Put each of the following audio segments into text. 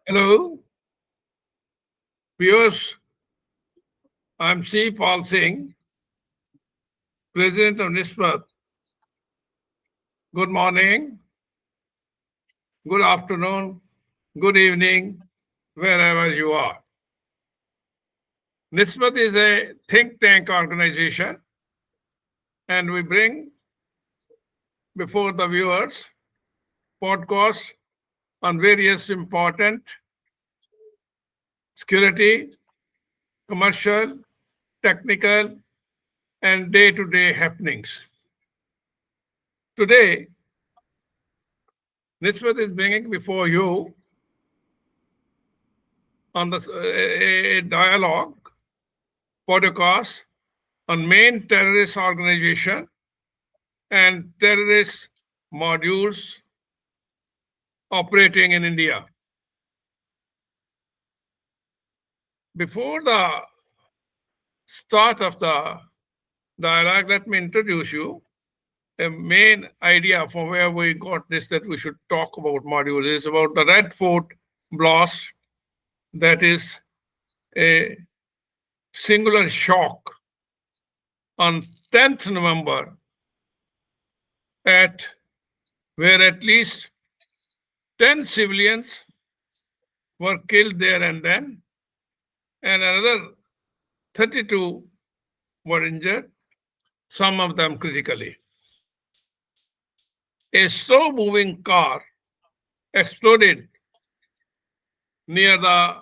Hello, viewers. I'm C Pal Singh, President of NISSMAT. Good morning, good afternoon, good evening, wherever you are. NISSMAT is a think tank organization, and we bring before the viewers podcasts on various important security, commercial, technical, and day-to-day happenings. Today, NISSMAT is bringing before you on a dialogue podcast on main terrorist organization and terrorist modules operating in India. Before the start of the dialogue, let me introduce you a main idea from where we got this that we should talk about modules is about the Red Fort blast, that is a singular shock on 10th November at where at least 10 civilians were killed there and then, and another 32 were injured, some of them critically. A slow moving car exploded near the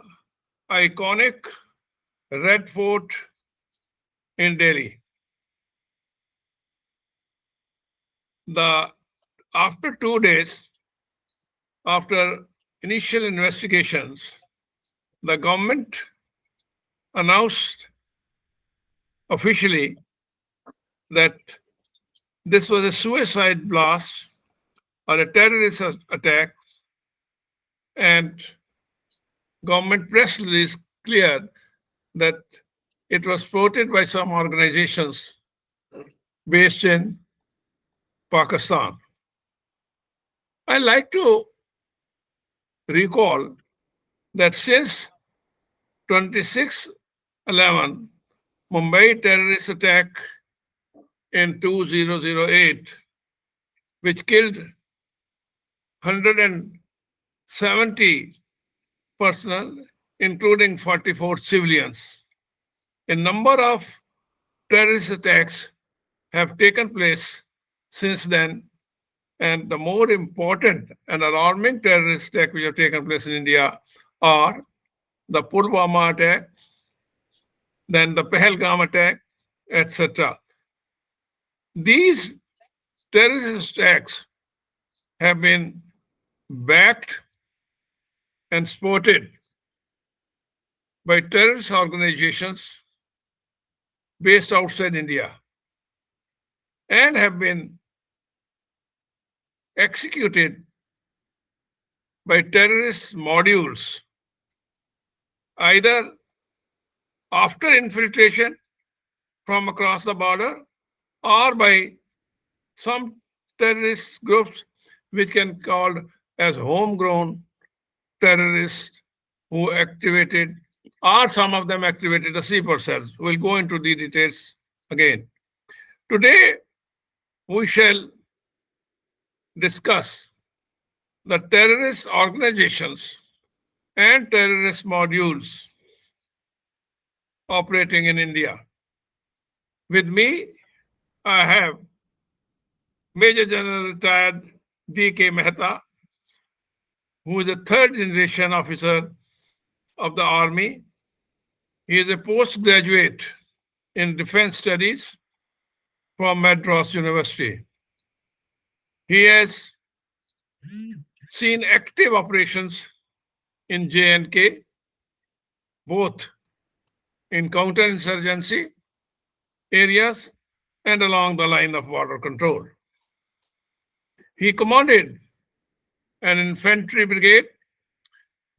iconic Red Fort in Delhi. After 2 days, after initial investigations, the government announced officially that this was a suicide blast or a terrorist attack, and government press release cleared that it was floated by some organizations based in Pakistan. I like to recall that since 26/11 Mumbai terrorist attack in 2008, which killed 170 personnel, including 44 civilians. A number of terrorist attacks have taken place since then, and the more important and alarming terrorist attacks which have taken place in India are the Pulwama attack, then the Pahalgam attack, etc. These terrorist attacks have been backed and supported by terrorist organizations based outside India and have been executed by terrorist modules either after infiltration from across the border or by some terrorist groups which can be called as homegrown terrorists who activated, or some of them activated the sleeper cells. We'll go into the details again. Today, we shall discuss the terrorist organizations and terrorist modules operating in India. With me, I have Major General Retired D.K. Mehta, who is a third generation officer of the Army. He is a postgraduate in defense studies from Madras University. He has seen active operations in J&K, both in counterinsurgency areas and along the line of border control. He commanded an infantry brigade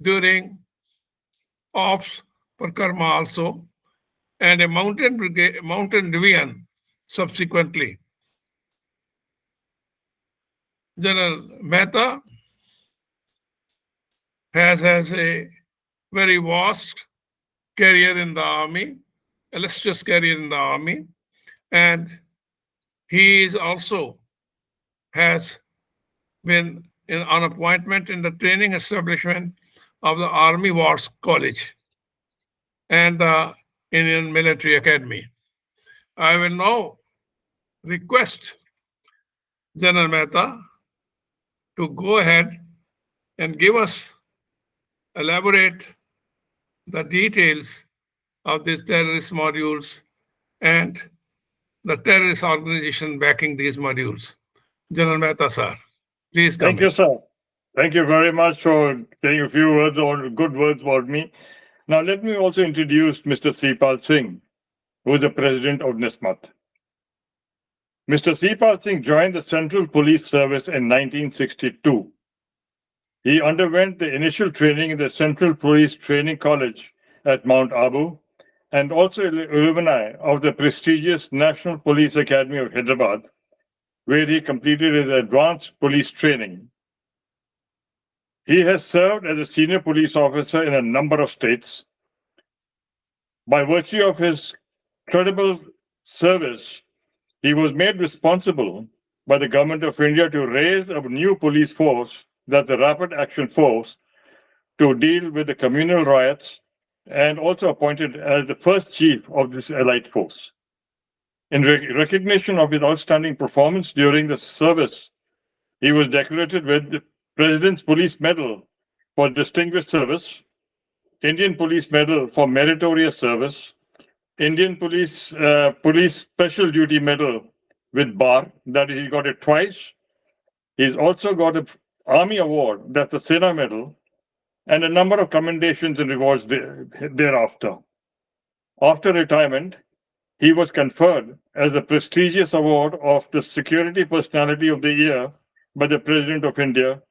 during Ops Karma also, and a mountain division subsequently. General Mehta has a very vast career in the army, illustrious career in the army, and he is also has been on appointment in the training establishment of the Army Wars College and the Indian Military Academy. I will now request General Mehta to go ahead and give us elaborate the details of these terrorist modules and the terrorist organization backing these modules. General Mehta, sir, please come Thank you, in. sir. Thank you very much for saying a few words or good words about me. Now, let me also introduce Mr. C Pal Singh, who is the president of NISSMAT. Mr. C Pal Singh joined the Central Police Service in 1962. He underwent the initial training in the Central Police Training College at Mount Abu and also alumni of the prestigious National Police Academy of Hyderabad, where he completed his advanced police training. He has served as a senior police officer in a number of states. By virtue of his credible service, he was made responsible by the Government of India to raise a new police force, that's the Rapid Action Force, to deal with the communal riots, and also appointed as the first chief of this elite force. In recognition of his outstanding performance during the service, he was decorated with the President's Police Medal for Distinguished Service, Indian Police Medal for Meritorious Service, Indian Police Special Duty Medal with bar, that he got it twice. He's also got an Army Award, that's the Sena Medal, and a number of commendations and rewards thereafter. After retirement, he was conferred as the prestigious award of the Security Personality of the Year by the President of India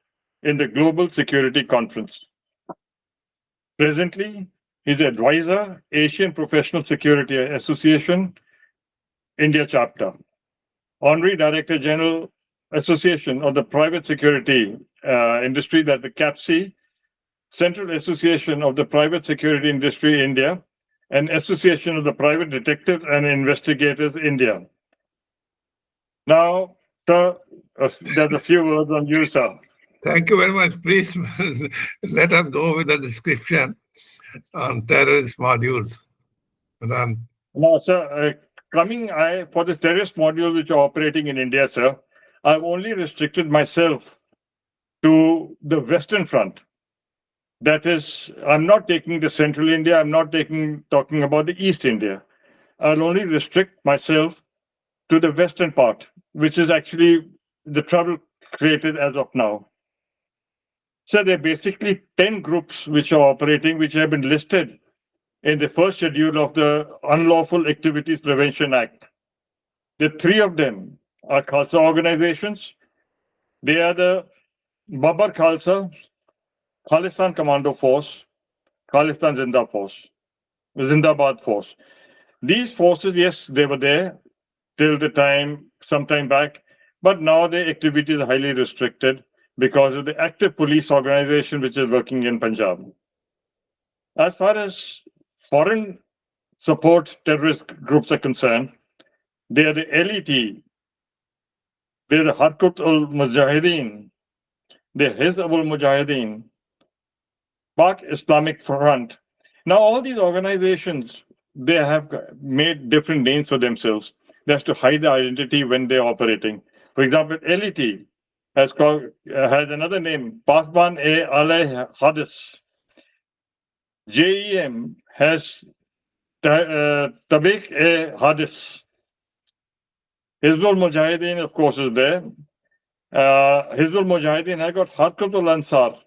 in the Global Security Conference. Presently, he's advisor, Asian Professional Security Association, India Chapter, Honorary Director General Association of the Private Security Industry, that the CAPSI, Central Association of the Private Security Industry, India, and Association of the Private Detectives and Investigators, India. Now, sir, there's a few words on you, sir. Thank you very much. Please let us go with the description on terrorist modules. Run. Now, sir, for the terrorist modules which are operating in India, sir, I've only restricted myself to the Western Front. That is, I'm not taking the Central India, I'm not talking about the East India. I'll only restrict myself to the Western part, which is actually the trouble created as of now. So there are basically 10 groups which are operating, which have been listed in the first schedule of the Unlawful Activities Prevention Act. The three of them are Khalsa organizations. They are the Babar Khalsa, Khalistan Commando Force, Khalistan Zindabad Force. These forces, yes, they were there till some time back, but now their activities are highly restricted because of the active police organization which is working in Punjab. As far as foreign support terrorist groups are concerned, they are the LET, they're the Harkut ul Mujahideen, the Hizb ul Mujahideen, Pak Islamic Front. Now, all these organizations, they have made different names for themselves. That's to hide the identity when they're operating. For example, LET has another name, Pasban-e-Alay Hadis. JEM has Tabiq-e-Hadis. Hizbul Mujahideen, of course, is there. Hizbul Mujahideen has got Harkatul Ansar.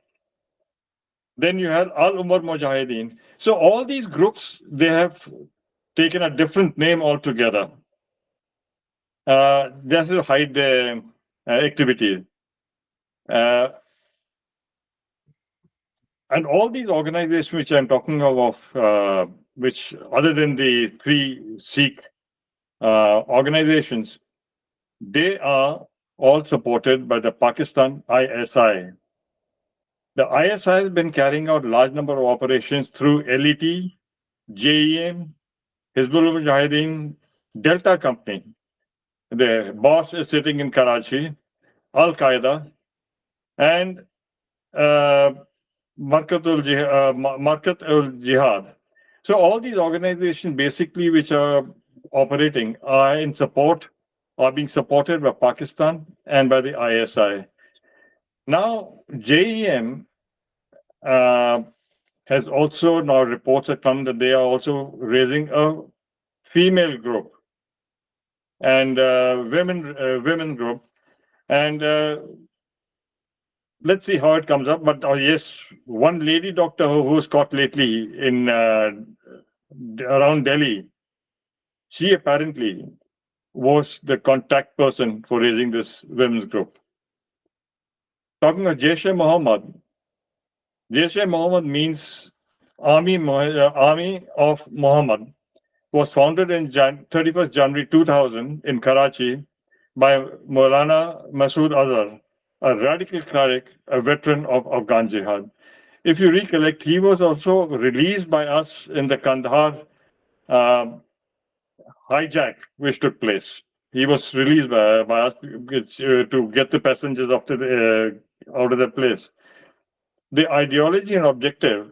Then you have Al Umar Mujahideen. So all these groups, they have taken a different name altogether. Just to hide their activity. And all these organizations which I'm talking of, which other than the three Sikh organizations, they are all supported by the Pakistan ISI. The ISI has been carrying out large number of operations through LET, JEM, Hizbul Mujahideen, Delta Company. The boss is sitting in Karachi, Al Qaeda, and uh, Markat ul Jihad. So all these organizations basically which are operating are in support, are being supported by Pakistan and by the ISI. Now, JEM uh, has also now reports have come that they are also raising a female group and women group, and let's see how it comes up. But yes, one lady doctor who was caught lately in around Delhi, she apparently was the contact person for raising this women's group. Talking of Jaish-e-Mohammed means Army of Muhammad. Was founded in 31st January 2000 in Karachi by Maulana Masood Azhar, a radical cleric, a veteran of Afghan Jihad. If you recollect, he was also released by us in the Kandahar uh, hijack which took place. He was released by us to get the passengers out of the place. The ideology and objective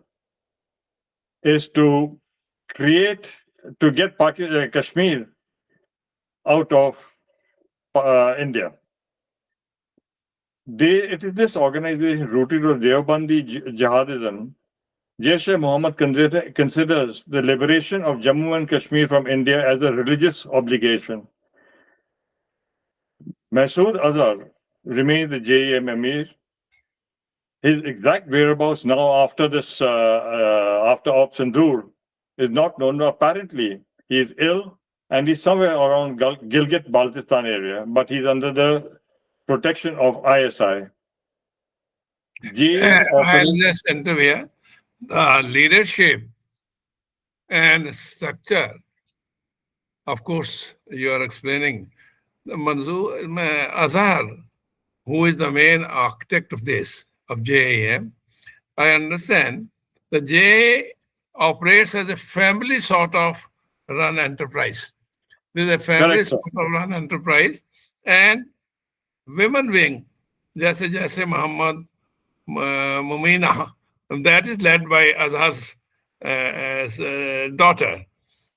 is to create, to get Kashmir out of India. It is this organization rooted on Deobandi jihadism. Jaish-e-Mohammed considers the liberation of Jammu and Kashmir from India as a religious obligation. Masood Azhar remains the JEM Emir. His exact whereabouts now after this, after Op Sindoor, is not known. Apparently, he is ill and he's somewhere around Gilgit-Baltistan area, but he's under the protection of ISI. JEM I'll operates. just enter here. The leadership and structure, of course, you are explaining. Azhar, who is the main architect of this, of JAM, I understand the J operates as a family sort of run enterprise. This is a family Correct, sir. sort of run enterprise, and women wing, Jaise Muhammad Mumina, that is led by Azhar's daughter.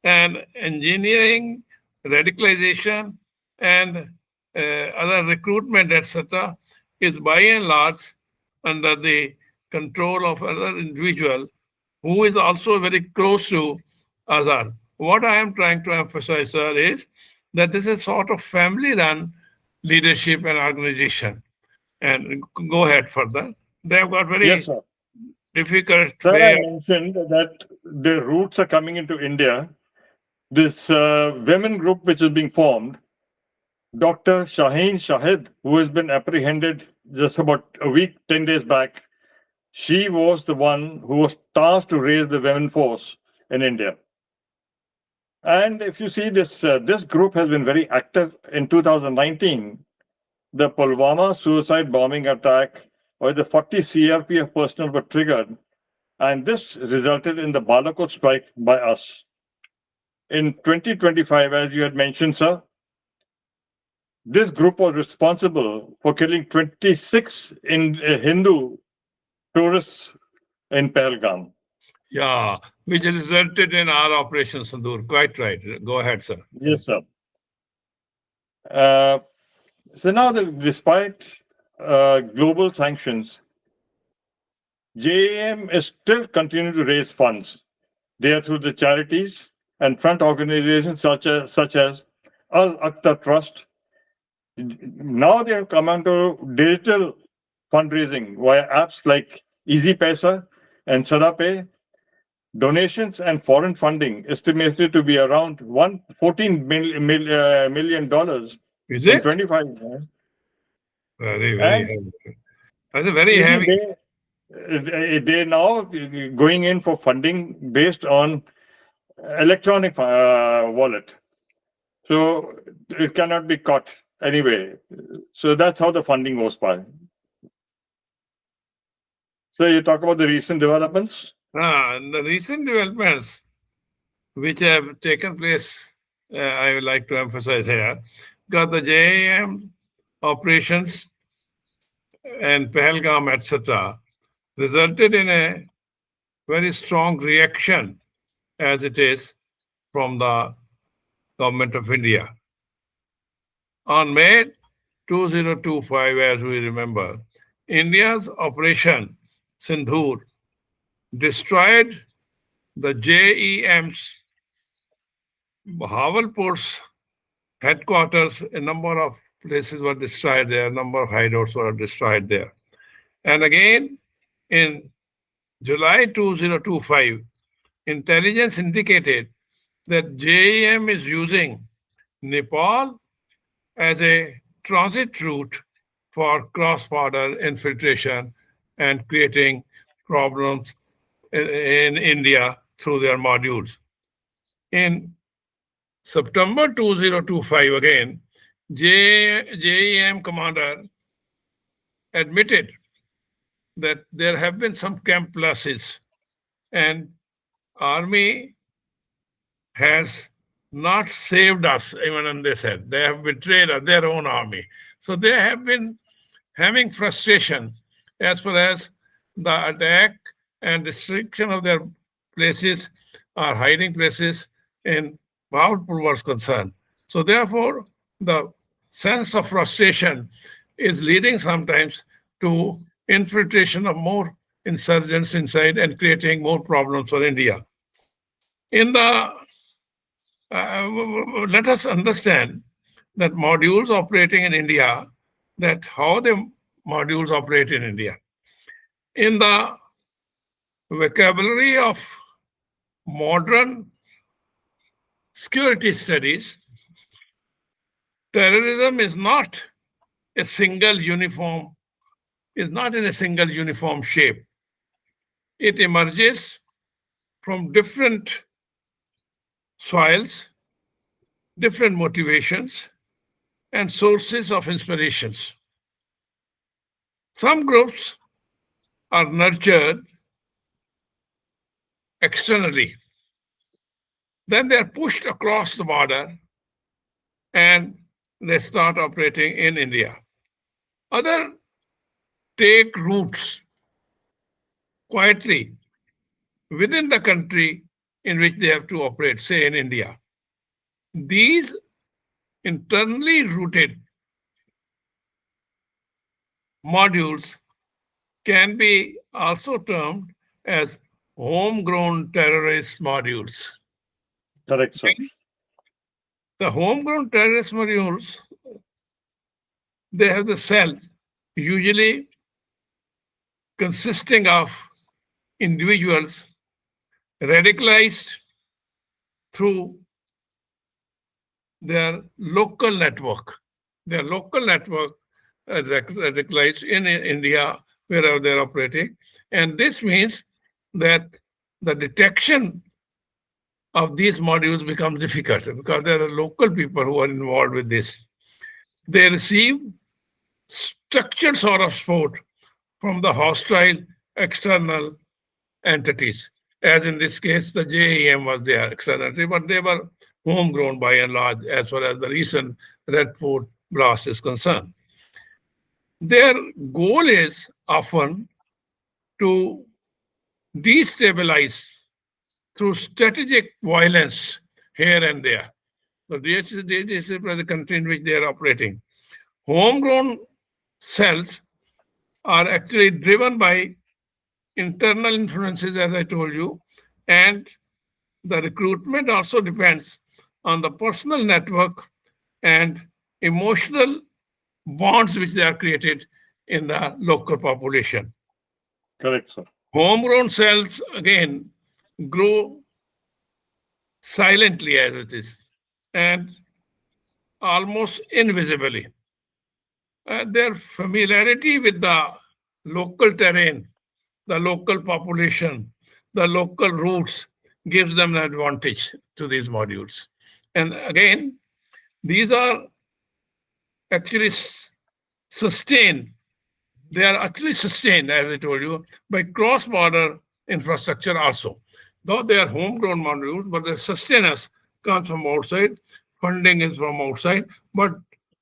And engineering, radicalization, and other recruitment, etc., is by and large under the control of another individual who is also very close to Azhar. What I am trying to emphasize, sir, is that this is sort of family run leadership and organization. And go ahead further. They have got Yes, very sir. difficult Sir, way I of. mentioned that the roots are coming into India. This women group which is being formed, Dr. Shaheen Shahid, who has been apprehended just about a week, 10 days back, she was the one who was tasked to raise the women force in India. And if you see this, this group has been very active in 2019. The Pulwama suicide bombing attack, where the 40 CRPF personnel were triggered, and this resulted in the Balakot strike by us. In 2025, as you had mentioned, sir, this group was responsible for killing 26 Hindu tourists in Pahalgam. Yeah, which resulted in our Operation Sandur. Quite right. Go ahead, sir. Yes, sir. Uh, so now, despite global sanctions, JAM is still continuing to raise funds. They are through the charities and front organizations such as Al Akhtar Trust. Now they have come onto digital fundraising via apps like Easy Paisa and SadaPay. Donations and foreign funding estimated to be around $114 million Is in it? 25 years. Very, very And heavy. That's a very you see, heavy. they now going in for funding based on electronic wallet. So it cannot be caught anyway. So that's how the funding goes by. So you talk about the recent developments. The recent developments which have taken place, I would like to emphasize here, because the JAM operations and Pahalgam, etc., resulted in a very strong reaction as it is from the government of India. On May 2025, as we remember, India's Operation Sindhur destroyed the JEM's Bahawalpur's headquarters. A number of places were destroyed there, a number of hideouts were destroyed there. And again, in July 2025, intelligence indicated that JEM is using Nepal as a transit route for cross-border infiltration and creating problems in India through their modules. In September 2025, again, JEM commander admitted that there have been some camp losses and army has not saved us, even when they said they have betrayed their own army. So they have been having frustration as far as the attack and destruction of their places or hiding places in Bahawalpur was concerned. So therefore, the sense of frustration is leading sometimes to infiltration of more insurgents inside and creating more problems for India. In the let us understand that modules operating in India, that how the modules operate in India. In the vocabulary of modern security studies, terrorism is not a single uniform, is not in a single uniform shape. It emerges from different soils, different motivations, and sources of inspirations. Some groups are nurtured externally. Then they are pushed across the border and they start operating in India. Other take roots quietly within the country in which they have to operate, say in India. These internally rooted modules can be also termed as homegrown terrorist modules. Correct, sir. The homegrown terrorist modules, they have the cells usually consisting of individuals radicalized through their local network. Their local network radicalized in India, wherever they're operating. And this means that the detection of these modules becomes difficult because there are local people who are involved with this. They receive structured sort of support from the hostile external entities. As in this case, the JEM was their external entity, but they were homegrown by and large as far as the recent Red Fort blast is concerned. Their goal is often to destabilize through strategic violence here and there. So this is the country in which they are operating. Homegrown cells are actually driven by internal influences, as I told you, and the recruitment also depends on the personal network and emotional bonds which they are created in the local population. Correct, sir. Homegrown cells, again, grow silently as it is and almost invisibly. Their familiarity with the local terrain, the local population, the local routes gives them an advantage to these modules. And again, these are actually sustained they are actually sustained, as I told you, by cross-border infrastructure also. Though they are homegrown modules, but the sustenance comes from outside, funding is from outside, but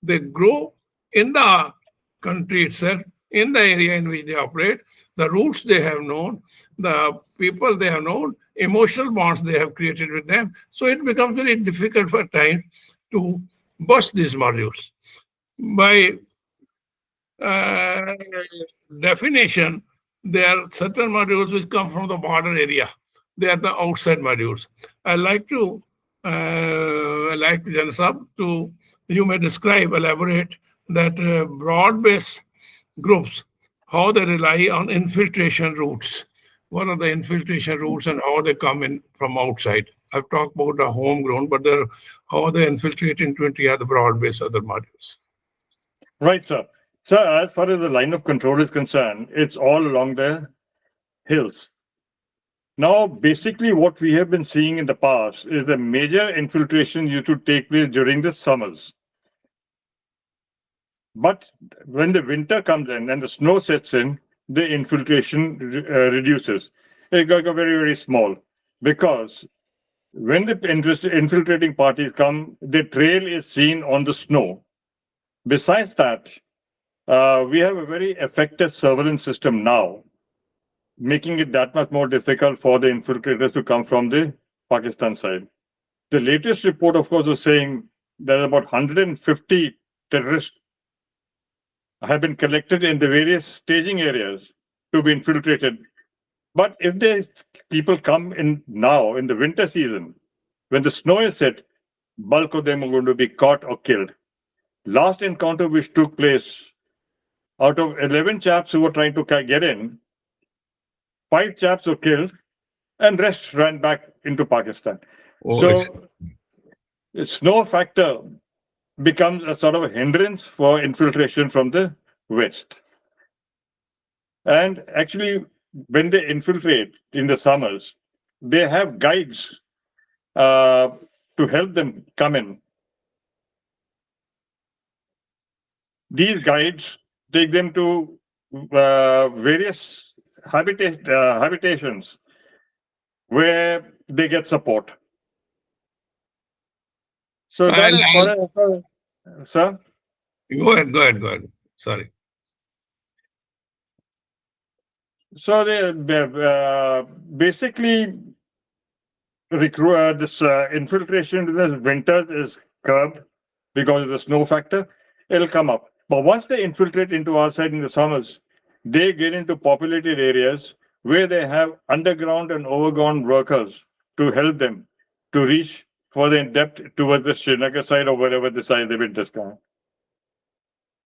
they grow in the country itself, in the area in which they operate, the roots they have known, the people they have known, emotional bonds they have created with them. So it becomes very difficult for time to bust these modules. By uh, definition, there are certain modules which come from the border area. They are the outside modules. I like Jansab to, you may describe, elaborate that broad-based groups, how they rely on infiltration routes. What are the infiltration routes and how they come in from outside? I've talked about the homegrown, but they're, how they infiltrate into India, the broad-based other modules. Right, sir. Sir, as far as the line of control is concerned, it's all along the hills. Now, basically, what we have been seeing in the past is the major infiltration used to take place during the summers. But when the winter comes in and the snow sets in, the infiltration reduces. It got very, very small because when the infiltrating parties come, the trail is seen on the snow. Besides that, we have a very effective surveillance system now, making it that much more difficult for the infiltrators to come from the Pakistan side. The latest report, of course, was saying that about 150 terrorists have been collected in the various staging areas to be infiltrated. But if the people come in now in the winter season, when the snow is set, bulk of them are going to be caught or killed. Last encounter which took place, out of 11 chaps who were trying to get in, 5 chaps were killed and rest ran back into Pakistan. Oh, So the snow factor becomes a sort of a hindrance for infiltration from the west. And actually, when they infiltrate in the summers, they have guides uh, to help them come in. These guides take them to various habitations where they get support. So that I'll, is for sir. go ahead, go ahead, go ahead. Sorry. So they basically this infiltration into this winters is curbed because of the snow factor. It'll come up, but once they infiltrate into our side in the summers, they get into populated areas where they have underground and overground workers to help them to reach further in depth towards the Srinagar side or wherever the side they've been discovered.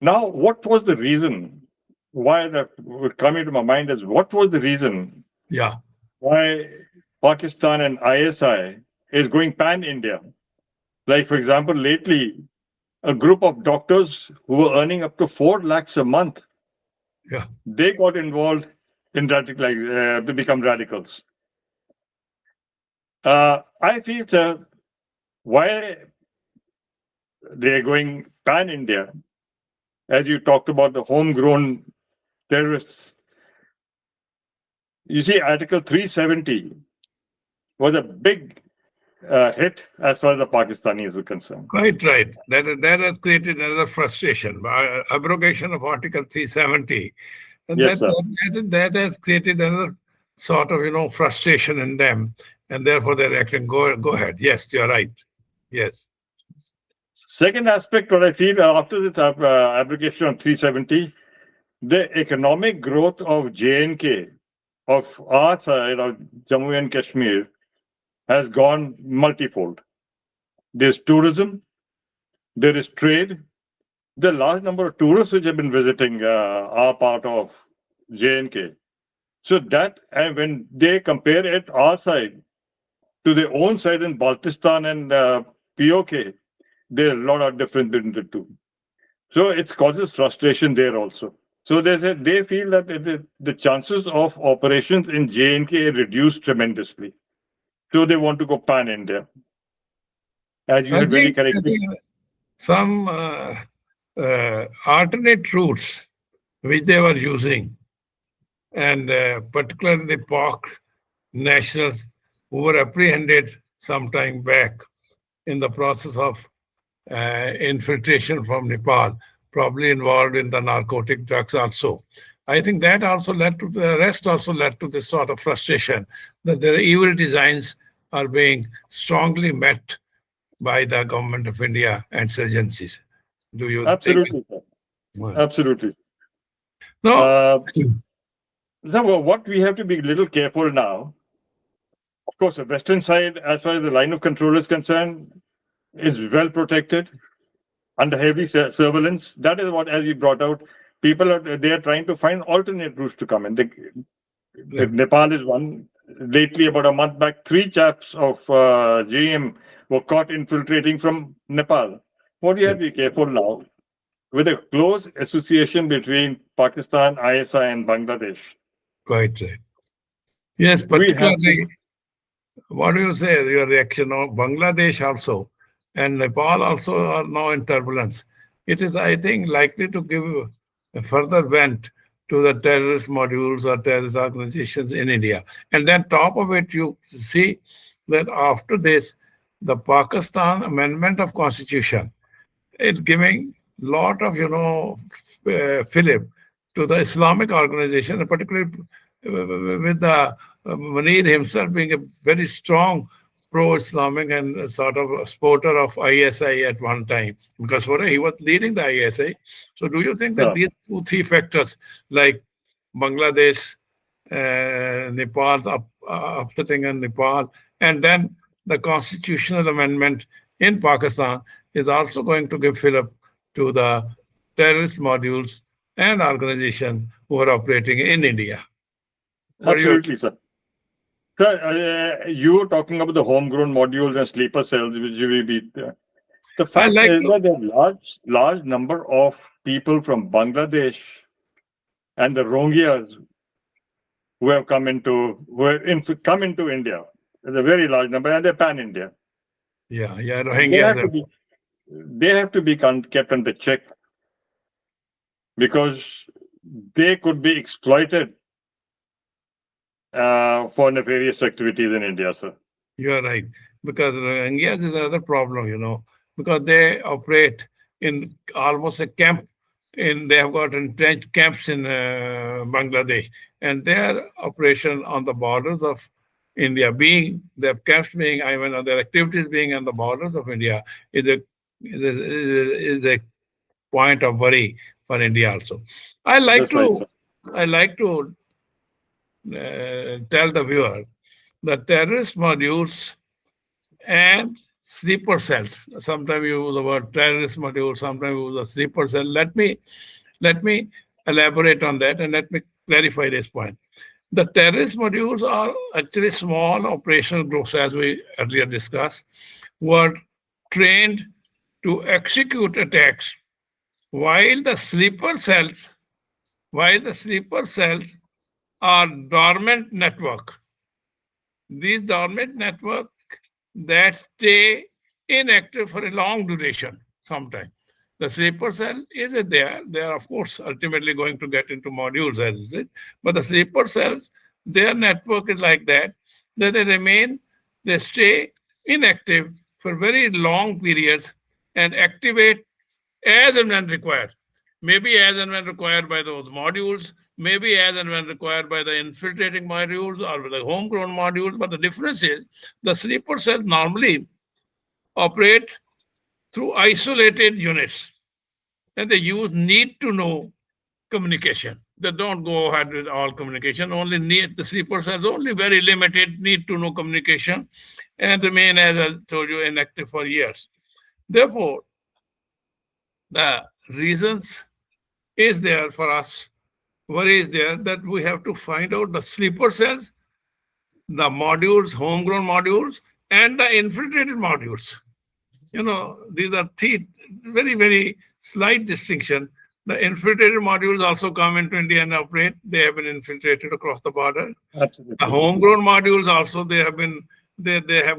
Now, what was the reason why that would come into my mind is what was the reason Yeah. why Pakistan and ISI is going pan India? Like, for example, lately, a group of doctors who were earning up to 4 lakhs a month, Yeah. they got involved in to become radicals. I feel that why they're going pan India, as you talked about the homegrown terrorists. You see, Article 370 was a big hit as far as the Pakistanis are concerned. Quite right. That has created another frustration. Abrogation of Article 370, and Yes, sir. that has created another sort of frustration in them, and therefore they're acting. Go ahead. Yes, you're right. Yes. Second aspect, what I feel after this application of 370, the economic growth of J&K, of our side of Jammu and Kashmir, has gone multifold. There's tourism, there is trade. The large number of tourists which have been visiting our part of J&K. So that, and when they compare it our side to their own side in Baltistan and POK, there's a lot of difference between the two. So it causes frustration there also. So they feel that the chances of operations in J&K reduced tremendously. So they want to go pan India, as you had I very correctly. think some alternate routes which they were using, and particularly the Pak nationals who were apprehended some time back in the process of infiltration from Nepal, probably involved in the narcotic drugs also. I think that also led to the rest also led to this sort of frustration that their evil designs are being strongly met by the government of India and agencies. Do you think? Absolutely, sir. Absolutely. No. So what we have to be a little careful now, of course, the western side, as far as the line of control is concerned, is well protected under heavy surveillance. That is what, as we brought out, people are trying to find alternate routes to come in. Nepal is one. Lately, about a month back, 3 chaps of GM were caught infiltrating from Nepal. What we have to be careful now, with a close association between Pakistan, ISI, and Bangladesh. Quite right. Yes, particularly, what do you say, your reaction on Bangladesh also and Nepal also are now in turbulence. It is, I think, likely to give a further vent to the terrorist modules or terrorist organizations in India. And then top of it, you see that after this, the Pakistan Amendment of Constitution is giving lot of, fillip to the Islamic organization, and particularly with the Munir himself being a very strong pro-Islamic and sort of a supporter of ISI at one time, because he was leading the ISI. So do you think that these 2-3 factors, like Bangladesh, Nepal's upsetting in Nepal, and then the constitutional amendment in Pakistan is also going to give fillip to the terrorist modules and organizations who are operating in India? Absolutely, sir. Sir, you were talking about the homegrown modules and sleeper cells, which will be the fact is that there are large number of people from Bangladesh and the Rohingyas who have come into India. There's a very large number, and they're pan-India. Yeah, Rohingyas. They have to be kept under check, because they could be exploited for nefarious activities in India, sir. You are right, because Rohingyas is another problem, because they operate in almost a camp. They have got entrenched camps in Bangladesh, and their operation on the borders of India, their camps being, their activities being on the borders of India, is a point of worry for India also. I like to tell the viewer that terrorist modules and sleeper cells. Sometimes you use the word terrorist module, sometimes you use a sleeper cell. Let me elaborate on that, and let me clarify this point. The terrorist modules are actually small operational groups, as we earlier discussed, were trained to execute attacks, while the sleeper cells are dormant network. These dormant network that stay inactive for a long duration sometimes. The sleeper cell is there. They are, of course, ultimately going to get into modules, as is it. But the sleeper cells, their network is like that they stay inactive for very long periods and activate as and when required. Maybe as and when required by those modules, maybe as and when required by the infiltrating modules or the homegrown modules. But the difference is the sleeper cells normally operate through isolated units, and they use need-to-know communication. They don't go ahead with all communication. The sleeper cells only very limited need-to-know communication, and remain, as I told you, inactive for years. Therefore, the reasons is there for us, worry is there, that we have to find out the sleeper cells, the modules, homegrown modules, and the infiltrated modules. These are 3 very, very slight distinction. The infiltrated modules also come into India and operate. They have been infiltrated across the border. Absolutely. The homegrown modules also, they have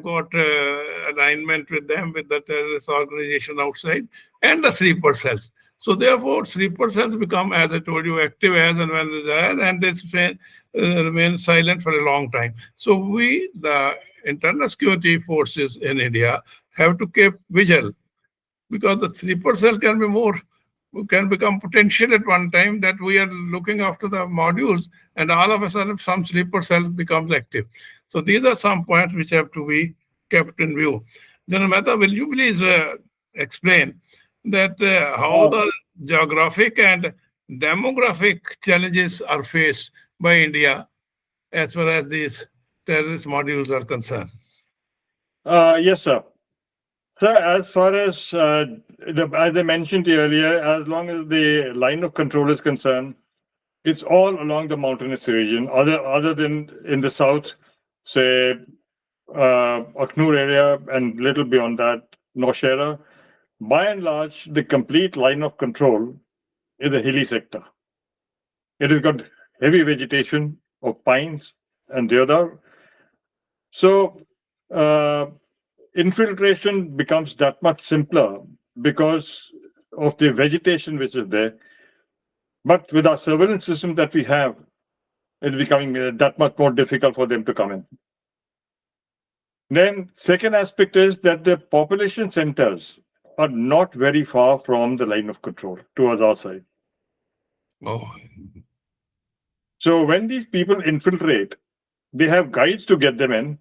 got alignment with them, with the terrorist organization outside, and the sleeper cells. So therefore, sleeper cells become, as I told you, active as and when desired, and they remain silent for a long time. So we, the internal security forces in India, have to keep vigil, because the sleeper cell can become potential at one time, that we are looking after the modules, and all of a sudden some sleeper cell becomes active. So these are some points which have to be kept in view. Then Mehta, will you please explain that how Uh, the geographic and demographic challenges are faced by India as far as these terrorist modules are concerned? yes, sir. Sir, as far as as I mentioned earlier, as long as the line of control is concerned, it's all along the mountainous region. Other than in the south, say Akhnur area and little beyond that, Naushera. By and large, the complete line of control is a hilly sector. It has got heavy vegetation of pines and deodar. So uh, infiltration becomes that much simpler because of the vegetation which is there. But with our surveillance system that we have, it's becoming that much more difficult for them to come in. Then, second aspect is that the population centers are not very far from the line of control towards our side. Oh, So when these people infiltrate, they have guides to get them in,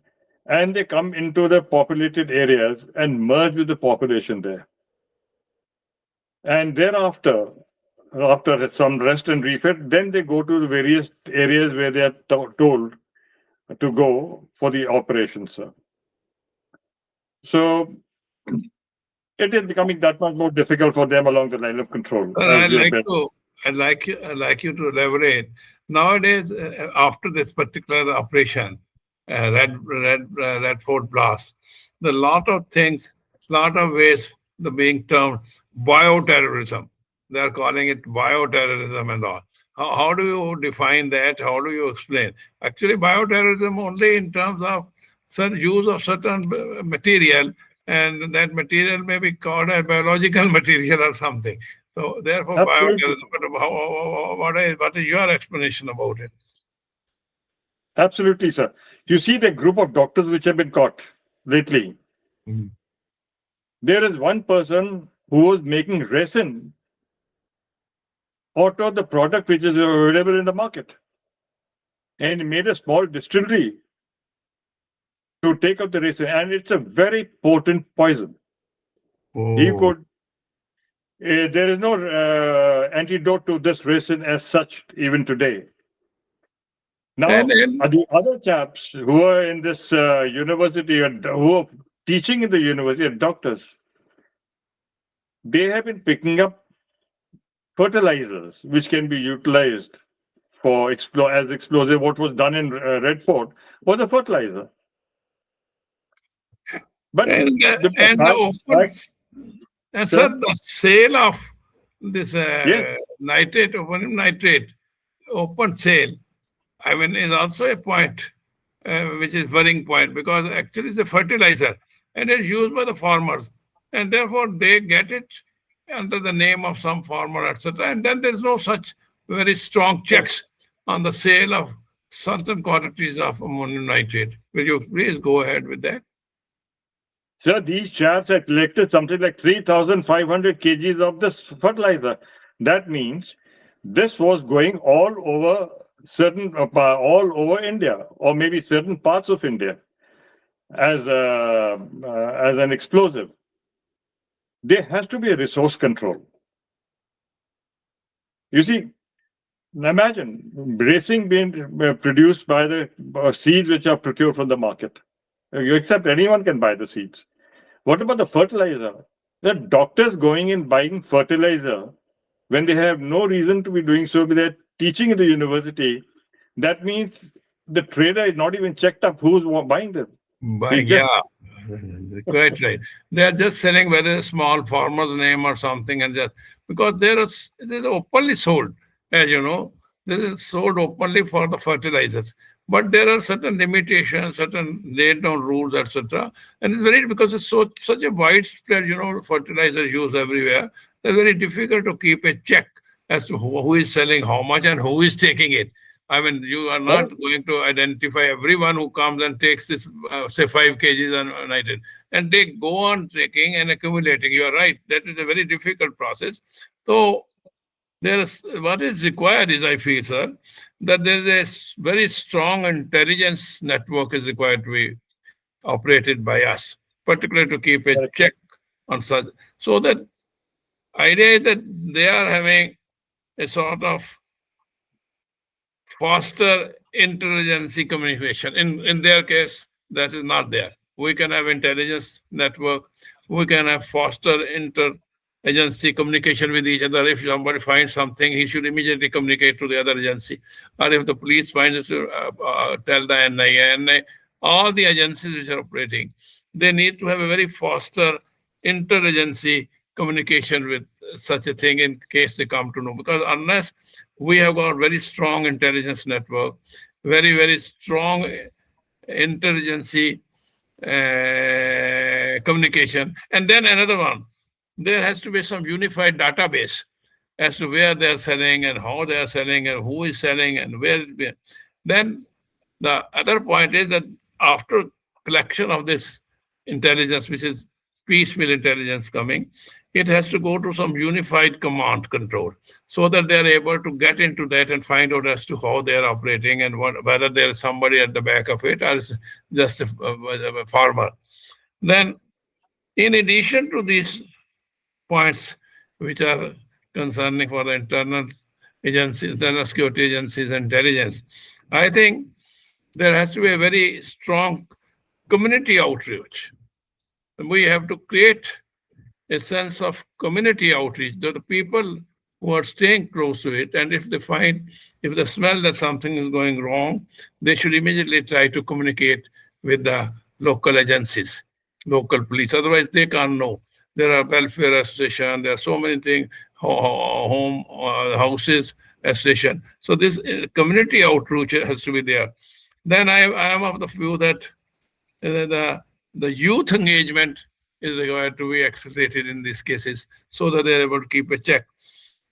and they come into the populated areas and merge with the population there. And thereafter, after some rest and refit, then they go to the various areas where they are told to go for the operations. Sir. So it is becoming that much more difficult for them along the line of control well, as they build. I'd like you to elaborate. Nowadays, after this particular operation, Red Fort blast, the lot of things, lot of ways, the being termed bioterrorism. They are calling it bioterrorism and all. How do you define that? How do you explain? Actually, bioterrorism only in terms of use of certain material, and that material may be called a biological material or something. So therefore, Absolutely. bioterrorism. But what is your explanation about it? Absolutely, sir. You see the group of doctors which have been caught lately. Mhm. There is one person who was making resin out of the product which is available in the market. And he made a small distillery to take up the resin. And it's a very potent poison. He Oh, could, there is no antidote to this resin as such even today. and Now, and the other chaps who are in this university and who are teaching in the university, are doctors, they have been picking up fertilizers which can be utilized for as explosive. What was done in Red Fort was a fertilizer. But and the open fact, and sir, sir, the sale of this yes, nitrate, ammonium nitrate, open sale, I mean, is also a point which is worrying point, because actually it's a fertilizer and it's used by the farmers, and therefore they get it under the name of some farmer, etc. And then there's no such very strong checks on the sale of certain quantities of ammonium nitrate. Will you please go ahead with that? sir, these chaps had collected something like 3,500 kgs of this fertilizer. That means this was going all over India, or maybe certain parts of India, as an explosive. There has to be a resource control. You see, imagine bracing being produced by the seeds which are procured from the market. You accept anyone can buy the seeds. What about the fertilizer? The doctors going in buying fertilizer when they have no reason to be doing so, but they're teaching in the university. That means the trader is not even checked up who's buying them. He's Yeah, just quite right. They are just selling whether a small farmer's name or something, and just because it is openly sold, as you know, this is sold openly for the fertilizers. But there are certain limitations, certain laid down rules, etc. And it's very because it's such a widespread, fertilizer use everywhere. It's very difficult to keep a check as to who is selling how much and who is taking it. I mean, you are not Well, going to identify everyone who comes and takes this, say, 5 kgs and nitrogen, and they go on taking and accumulating. You are right. That is a very difficult process. So there is what is required is, I feel, sir, that there is a very strong intelligence network is required to be operated by us, particularly to keep a correct. check on such. So that idea is that they are having a sort of foster intelligence communication. In their case, that is not there. We can have intelligence network. We can have foster inter-agency communication with each other. If somebody finds something, he should immediately communicate to the other agency. Or if the police finds it, tell the NIA, all the agencies which are operating, they need to have a very foster inter-agency communication with such a thing in case they come to know. Because unless we have got very strong intelligence network, very, very strong intelligence communication. And then another one, there has to be some unified database as to where they're selling and how they're selling and who is selling and where it's been. Then the other point is that after collection of this intelligence, which is piecemeal intelligence coming, it has to go to some unified command control so that they are able to get into that and find out as to how they are operating and whether there is somebody at the back of it or is just a farmer. Then, in addition to these points which are concerning for the internal agencies, internal security agencies, intelligence, I think there has to be a very strong community outreach. We have to create a sense of community outreach, that the people who are staying close to it, and if they smell that something is going wrong, they should immediately try to communicate with the local agencies, local police. Otherwise, they can't know. There are welfare association, there are so many things, home houses association. So this community outreach has to be there. Then I am of the view that the youth engagement is required to be accelerated in these cases so that they're able to keep a check.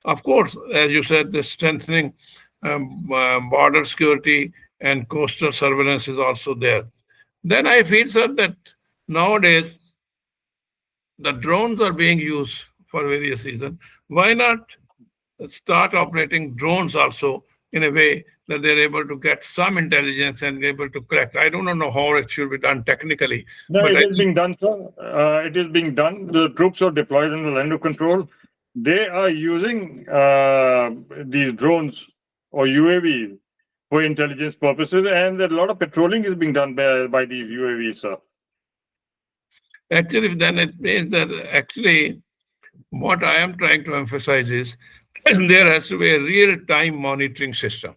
Of course, as you said, the strengthening border security and coastal surveillance is also there. Then I feel, sir, that nowadays the drones are being used for various reasons. Why not start operating drones also in a way that they're able to get some intelligence and able to collect? I don't know how it should be done technically, No, but it I is think being done, sir. It is being done. The troops are deployed in the land of control. They are using these drones or UAVs for intelligence purposes, and a lot of patrolling is being done by these UAVs, sir. actually then it means that actually what I am trying to emphasize is there has to be a real-time monitoring system.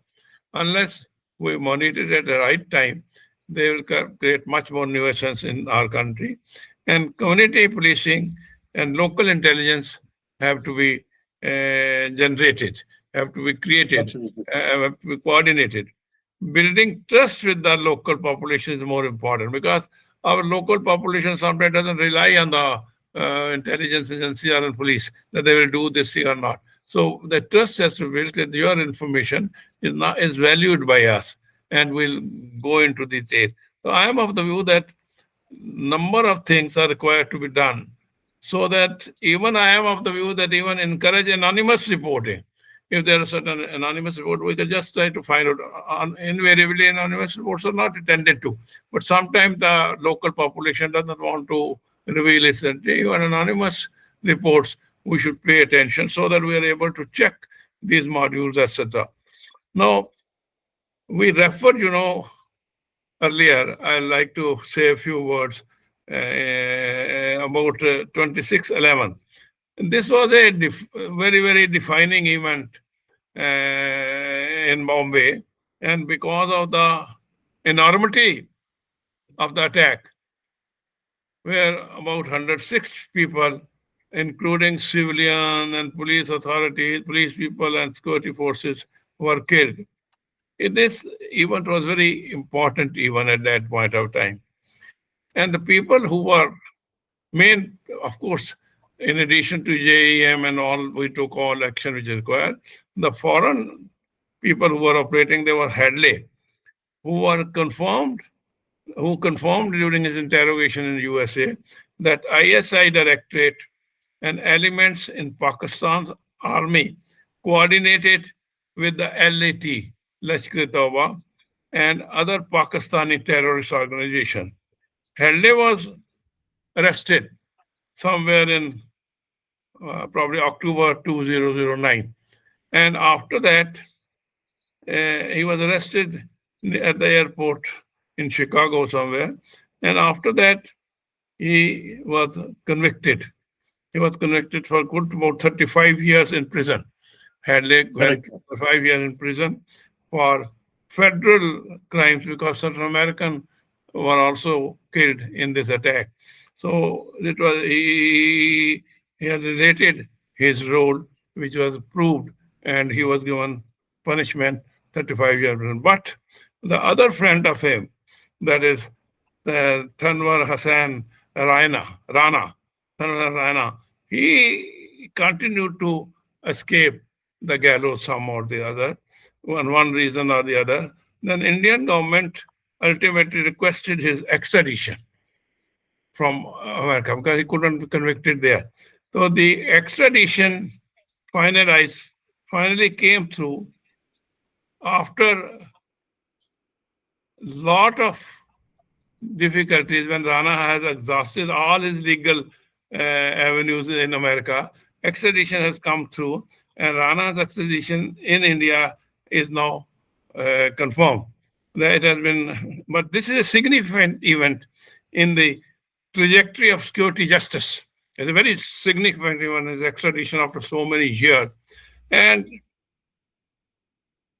Unless we monitor it at the right time, they will create much more nuisance in our country. And community policing and local intelligence have to be generated, have to be created, Absolutely. have to be coordinated. Building trust with the local population is more important because our local population sometimes doesn't rely on the intelligence agency or the police that they will do this thing or not. So the trust has to be built that your information is valued by us and will go into detail. So I am of the view that number of things are required to be done so that even I am of the view that even encourage anonymous reporting. If there are certain anonymous report, we can just try to find out. Invariably, anonymous reports are not attended to, but sometimes the local population doesn't want to reveal its identity. Even anonymous reports, we should pay attention so that we are able to check these modules, etc. Now, we referred, earlier, I'd like to say a few words about 2611. This was a very, very defining event in Bombay, and because of the enormity of the attack, where about 106 people, including civilian and police authorities, police people, and security forces, were killed. this event was very important even at that point of time. And the people who were main, of course, in addition to JEM and all, we took all action which is required. The foreign people who were operating, they were Hadley, who were confirmed, who confirmed during his interrogation in USA that ISI directorate and elements in Pakistan's army coordinated with the LAT, Lashkar-e-Taiba, and other Pakistani terrorist organization. Hadley was arrested somewhere in probably October 2009. And after that, he was arrested at the airport in Chicago somewhere. And after that, he was convicted. He was convicted for good about 35 years in prison. Hadley went for 5 years in prison for federal crimes because certain Americans were also killed in this attack. So it was he had related his role, which was proved, and he was given punishment 35 years. But the other friend of him, that is Tanwar Hassan Rana, Tanwar Rana, he continued to escape the gallows some or the other, one reason or the other. Then Indian government ultimately requested his extradition from America because he couldn't be convicted there. So the extradition finally came through after lot of difficulties when Rana has exhausted all his legal avenues in America. Extradition has come through, and Rana's extradition in India is now confirmed. That has been, but this is a significant event in the trajectory of security justice. It's a very significant event, his extradition after so many years. And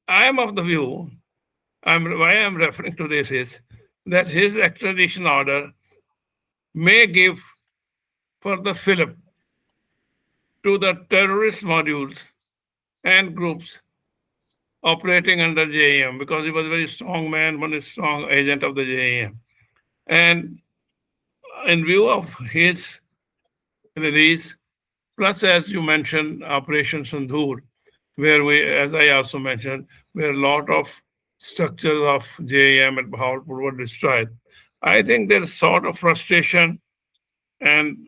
I am of the view, why I'm referring to this is that his extradition order may give further fillip to the terrorist modules and groups operating under JEM, because he was a very strong man, one strong agent of the JEM. And in view of his release, plus as you mentioned, Operation Sandhur, where we, as I also mentioned, where a lot of structures of JEM at Bahawalpur were destroyed. I think there's sort of frustration and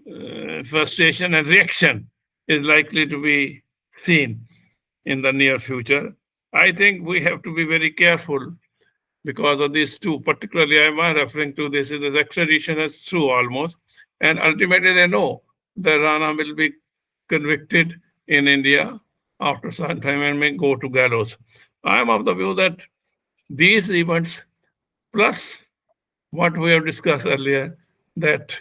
reaction is likely to be seen in the near future. I think we have to be very careful because of these two. Particularly, I am referring to this is the extradition is through almost, and ultimately they know that Rana will be convicted in India after some time and may go to gallows. I am of the view that these events, plus what we have discussed earlier, that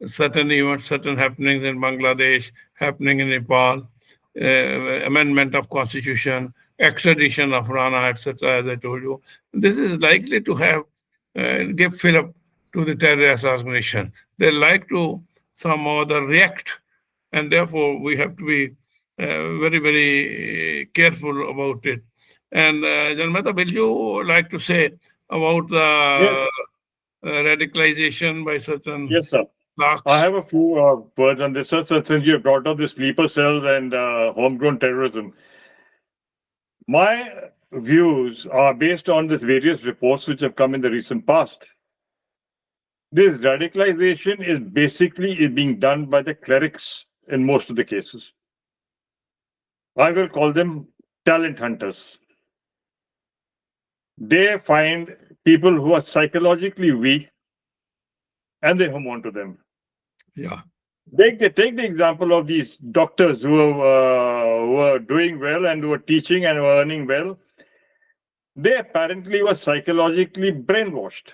certain events, certain happenings in Bangladesh, happening in Nepal, amendment of constitution, extradition of Rana, etc., as I told you, this is likely to have give fillip to the terrorist organization. They like to some other react, and therefore we have to be very, very careful about it. And Jan Mehta, will you like to say about the radicalization by certain Yes, sir. blocks? I have a few words on this, sir. So since you have brought up the sleeper cells and homegrown terrorism, my views are based on these various reports which have come in the recent past. This radicalization is basically being done by the clerics in most of the cases. I will call them talent hunters. They find people who are psychologically weak and they home on to them. Yeah. They take the example of these doctors who were doing well and who were teaching and were earning well. They apparently were psychologically brainwashed.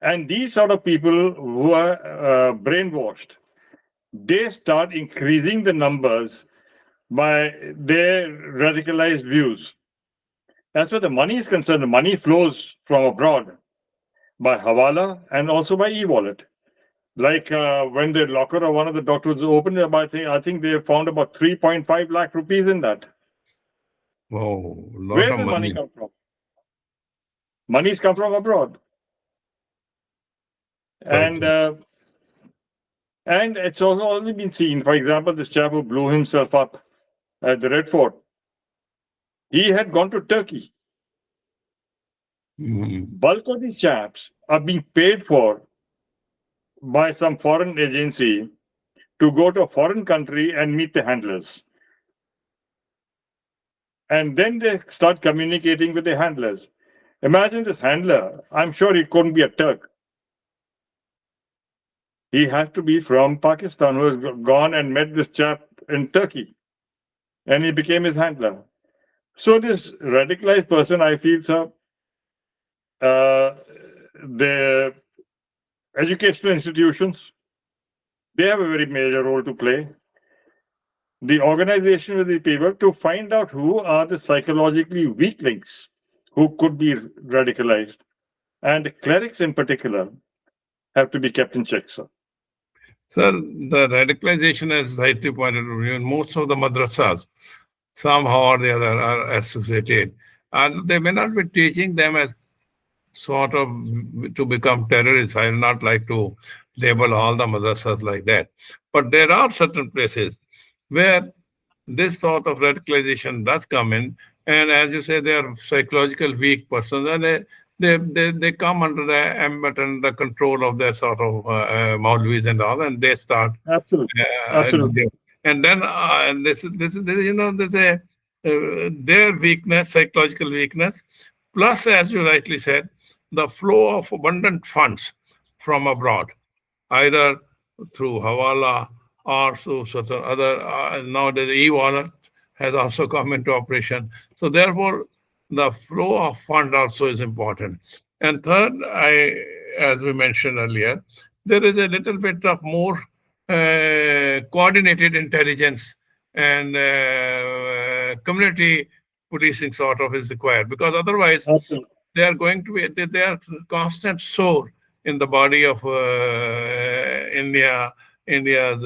And these sort of people who are brainwashed, they start increasing the numbers by their radicalized views. As far as the money is concerned, the money flows from abroad by Hawala and also by e-wallet. Like when the locker of one of the doctors was opened, I think they found about 3.5 lakh rupees in that. Oh, lot Where of does money money. come from? Money's come from abroad. Right. And and it's also only been seen. For example, this chap who blew himself up at the Red Fort, he had gone to Turkey. Mm. Bulk of these chaps are being paid for by some foreign agency to go to a foreign country and meet the handlers. And then they start communicating with the handlers. Imagine this handler. I'm sure he couldn't be a Turk. He had to be from Pakistan, who has gone and met this chap in Turkey, and he became his handler. So this radicalized person, I feel, sir, the educational institutions, they have a very major role to play. The organization with the people to find out who are the psychologically weak links who could be radicalized. And the clerics in particular have to be kept in check, sir. Sir, the radicalization, as rightly pointed out, in most of the madrasas, somehow or the other are associated. And they may not be teaching them as sort of to become terrorists. I will not like to label all the madrasas like that. But there are certain places where this sort of radicalization does come in. And as you say, they are psychological weak persons, and they come under the ambit and the control of their sort of Maulvis and all, and they start Absolutely. uh, Absolutely. and then this you know there's a their weakness, psychological weakness, plus as you rightly said, the flow of abundant funds from abroad, either through Hawala or through certain other. Nowadays, e-wallet has also come into operation. So therefore, the flow of fund also is important. And third, as we mentioned earlier, there is a little bit of more coordinated intelligence and community policing sort of is required, because otherwise Absolutely. they are going to be they are constant sore in the body of India's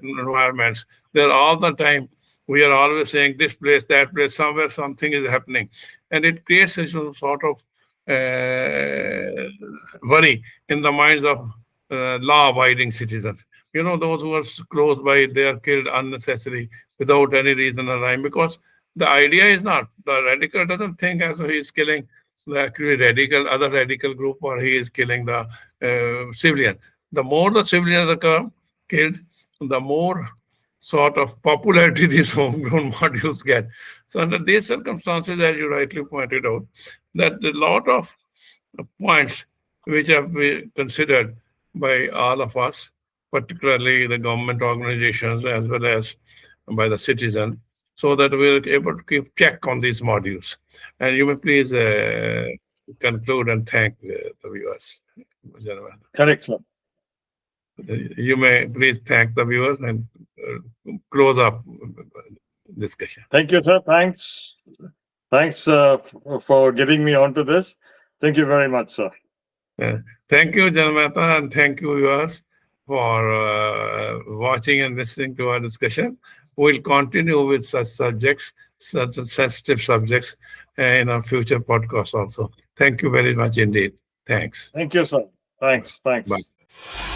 environments. They're all the time. We are always saying this place, that place, somewhere something is happening, and it creates a sort of worry in the minds of law-abiding citizens. You know, those who are close by, they are killed unnecessarily without any reason or rhyme, because the idea is not, the radical doesn't think as though he is killing the actually radical, other radical group, or he is killing the civilian. The more the civilians are killed, the more sort of popularity these homegrown modules get. So under these circumstances, as you rightly pointed out, that a lot of points which have been considered by all of us, particularly the government organizations as well as by the citizen, so that we're able to keep check on these modules. And you may please conclude and thank the viewers. Gentlemen. Correct, sir. You may please thank the viewers and close up discussion. Thank you, sir. Thanks. Thanks for getting me onto this. Thank you very much, sir. Thank you, Janmata, and thank you, viewers, for watching and listening to our discussion. We'll continue with such subjects, such sensitive subjects, in our future podcasts also. Thank you very much indeed. Thanks. Thank you, sir. Thanks. Thanks. Bye.